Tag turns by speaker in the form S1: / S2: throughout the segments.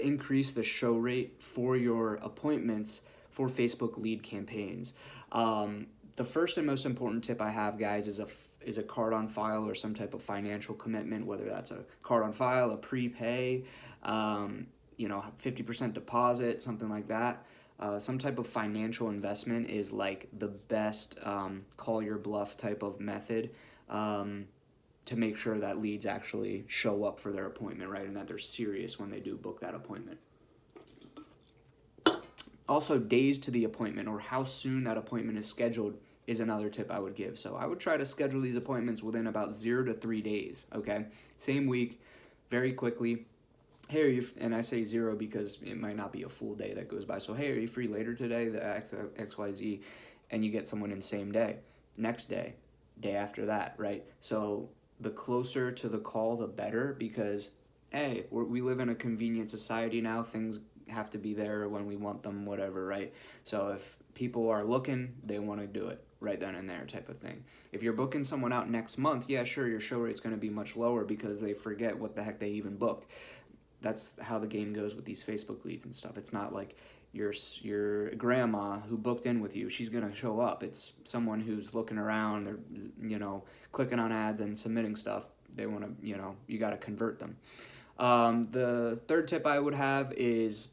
S1: increase the show rate for your appointments for Facebook lead campaigns. The first and most important tip I have, guys, is a card on file or some type of financial commitment, whether that's a card on file, a prepay, 50% deposit, something like that. Some type of financial investment is like the best call your bluff type of method. To make sure that leads actually show up for their appointment, right? And that they're serious when they do book that appointment. Also, days to the appointment or how soon that appointment is scheduled is another tip I would give. So I would try to schedule these appointments within about 0 to 3 days, okay? Same week, very quickly. Hey, are you, and I say 0 because it might not be a full day that goes by. So, hey, are you free later today, the XYZ, and you get someone in same day, next day, day after that, right? So the closer to the call, the better, because, hey, we live in a convenient society now. Things have to be there when we want them, whatever, right? So if people are looking, they want to do it right then and there type of thing. If you're booking someone out next month, yeah, sure, your show rate's going to be much lower because they forget what the heck they even booked. That's how the game goes with these Facebook leads and stuff. It's not like your grandma who booked in with you, she's gonna show up. It's someone who's looking around, they're clicking on ads and submitting stuff. They want to, you got to convert them. The third tip I would have is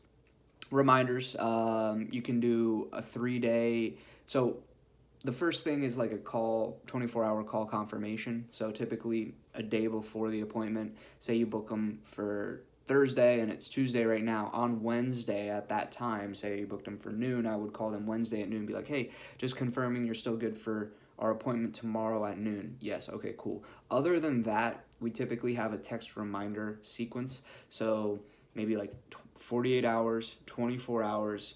S1: reminders. You can do a 3-day. So the first thing is like a 24-hour call confirmation. So typically a day before the appointment, say you book them for Thursday and it's Tuesday right now. On Wednesday at that time, say you booked them for noon, I would call them Wednesday at noon and be like, hey, just confirming you're still good for our appointment tomorrow at noon. Yes, okay, cool. Other than that, we typically have a text reminder sequence. So maybe like 48 hours, 24 hours,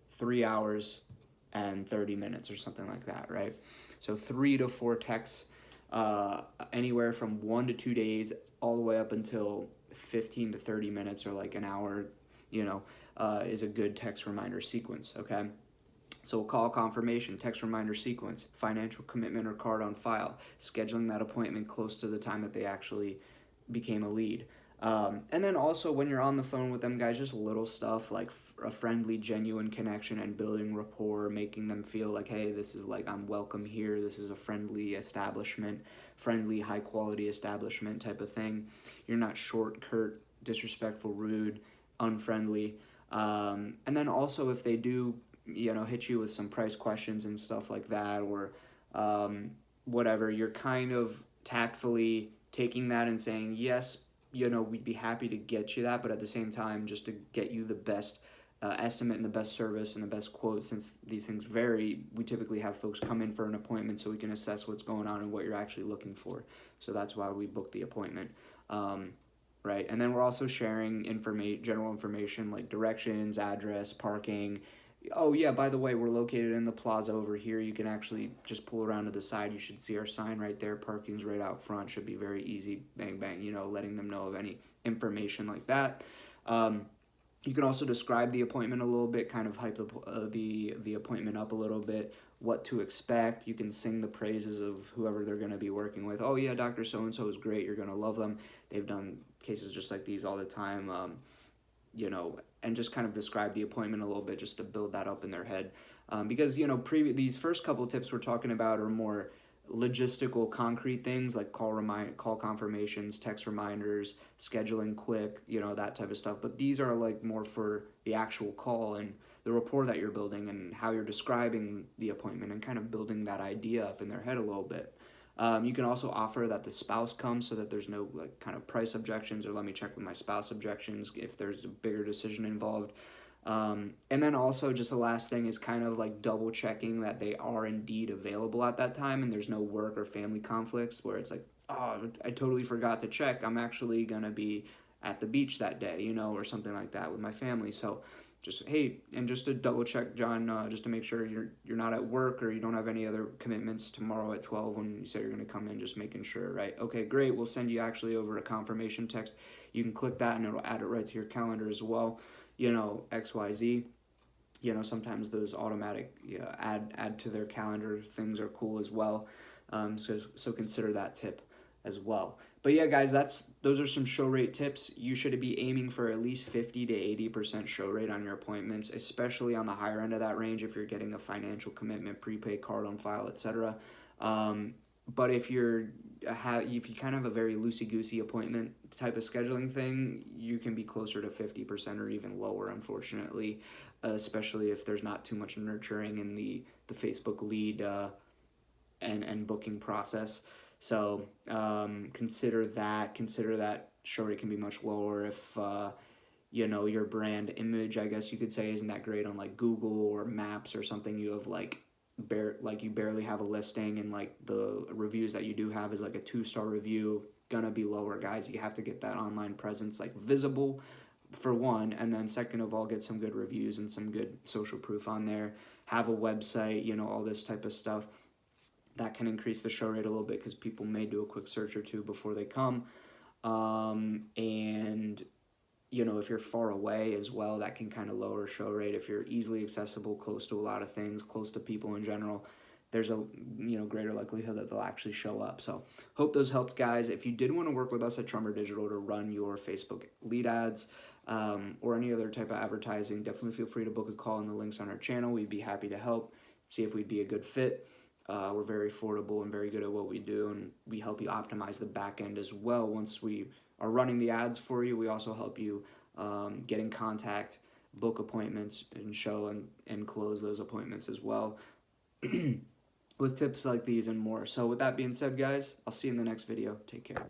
S1: 3 hours, and 30 minutes or something like that, right? So 3 to 4 texts, anywhere from 1 to 2 days, all the way up until 15 to 30 minutes or like an hour, is a good text reminder sequence, okay? So call confirmation, text reminder sequence, financial commitment or card on file, scheduling that appointment close to the time that they actually became a lead. And then also when you're on the phone with them, guys, just little stuff like a friendly, genuine connection and building rapport, making them feel like, hey, this is like, I'm welcome here. This is a friendly establishment, friendly, high quality establishment type of thing. You're not short, curt, disrespectful, rude, unfriendly. And then also if they do, hit you with some price questions and stuff like that, or whatever, you're kind of tactfully taking that and saying, yes, we'd be happy to get you that, but at the same time, just to get you the best estimate and the best service and the best quote, since these things vary, we typically have folks come in for an appointment so we can assess what's going on and what you're actually looking for. So that's why we book the appointment. Right, and then we're also sharing general information like directions, address, parking. Oh yeah, by the way, we're located in the plaza over here. You can actually just pull around to the side. You should see our sign right there. Parking's right out front. Should be very easy. Bang, bang, letting them know of any information like that. You can also describe the appointment a little bit, kind of hype the appointment up a little bit, what to expect. You can sing the praises of whoever they're going to be working with. Oh yeah, Dr. So-and-so is great. You're going to love them. They've done cases just like these all the time. And just kind of describe the appointment a little bit just to build that up in their head. Because, these first couple tips we're talking about are more logistical, concrete things like call confirmations, text reminders, scheduling quick, that type of stuff. But these are like more for the actual call and the rapport that you're building and how you're describing the appointment and kind of building that idea up in their head a little bit. You can also offer that the spouse comes so that there's no like kind of price objections or let me check with my spouse objections if there's a bigger decision involved. And then also just the last thing is kind of like double checking that they are indeed available at that time and there's no work or family conflicts where it's like, oh, I totally forgot to check. I'm actually going to be at the beach that day, or something like that with my family. So just, hey, and just to double check, John, just to make sure you're not at work or you don't have any other commitments tomorrow at 12 when you say you're going to come in, just making sure, right? Okay, great. We'll send you actually over a confirmation text. You can click that and it'll add it right to your calendar as well. XYZ. Sometimes those automatic add to their calendar things are cool as well. So consider that tip as well. But yeah, guys, those are some show rate tips. You should be aiming for at least 50 to 80% show rate on your appointments, especially on the higher end of that range if you're getting a financial commitment, prepaid card on file, etc. But if you kind of have a very loosey goosey appointment type of scheduling thing, you can be closer to 50% or even lower, unfortunately, especially if there's not too much nurturing in the Facebook lead and booking process. So consider that show rate can be much lower if your brand image, I guess you could say, isn't that great on like Google or Maps or something. You have you barely have a listing, and like the reviews that you do have is like a 2-star review, gonna be lower, guys. You have to get that online presence like visible for one, and then second of all, get some good reviews and some good social proof on there. Have a website, all this type of stuff. That can increase the show rate a little bit because people may do a quick search or two before they come. And if you're far away as well, that can kind of lower show rate. If you're easily accessible, close to a lot of things, close to people in general, there's a greater likelihood that they'll actually show up. So hope those helped, guys. If you did want to work with us at Trummer Digital to run your Facebook lead ads or any other type of advertising, definitely feel free to book a call in the links on our channel. We'd be happy to help, see if we'd be a good fit. We're very affordable and very good at what we do, and we help you optimize the back end as well. Once we are running the ads for you, we also help you get in contact, book appointments, and show and close those appointments as well with tips like these and more. So with that being said, guys, I'll see you in the next video. Take care.